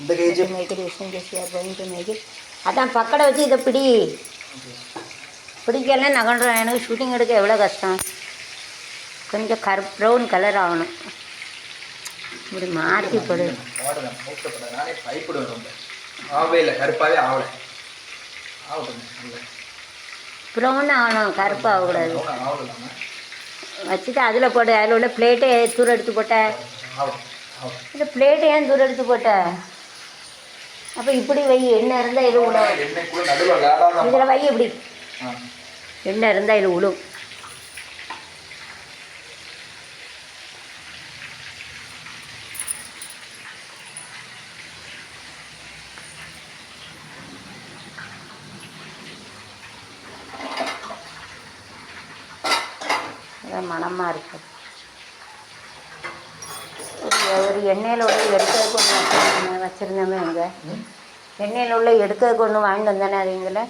இந்த cage make it using you are going to make it. அதான் பக்கடை வச்சு இதை பிடி. பிடிக்கலாம் நகன்றோம். எனக்கு ஷூட்டிங் எடுக்க எவ்வளோ கஷ்டம். கொஞ்சம் ப்ரௌன் கலர் ஆகணும். இப்படி மாற்றி போடு. நானே பயப்படுவேன் ரொம்ப. ஆகவே இல்லை, கருப்பாகவே ஆகலை. ஆகட்டும், ப்ரௌன் ஆகணும், கருப்பு ஆகக்கூடாது. வச்சுட்டு அதில் போட்டு அதில் உள்ள பிளேட்டை தூரம் எடுத்து போட்ட. இந்த பிளேட்டை ஏன் தூரம் எடுத்து போட்ட? அப்போ இப்படி வை. எண்ணெய் இருந்தால் இது விடும். இதில் வை. இப்படி எண்ணெய் இருந்தால் இது விடும். மணமாக இருக்குது. ஒரு எண்ணெயில் உள்ள எடுக்கிறதுக்கு ஒன்று வச்சுருந்தோமே. எங்கே எண்ணெயில் உள்ள எடுக்கிறதுக்கு ஒன்று வாங்கிட்டு வந்தானே அது எங்களை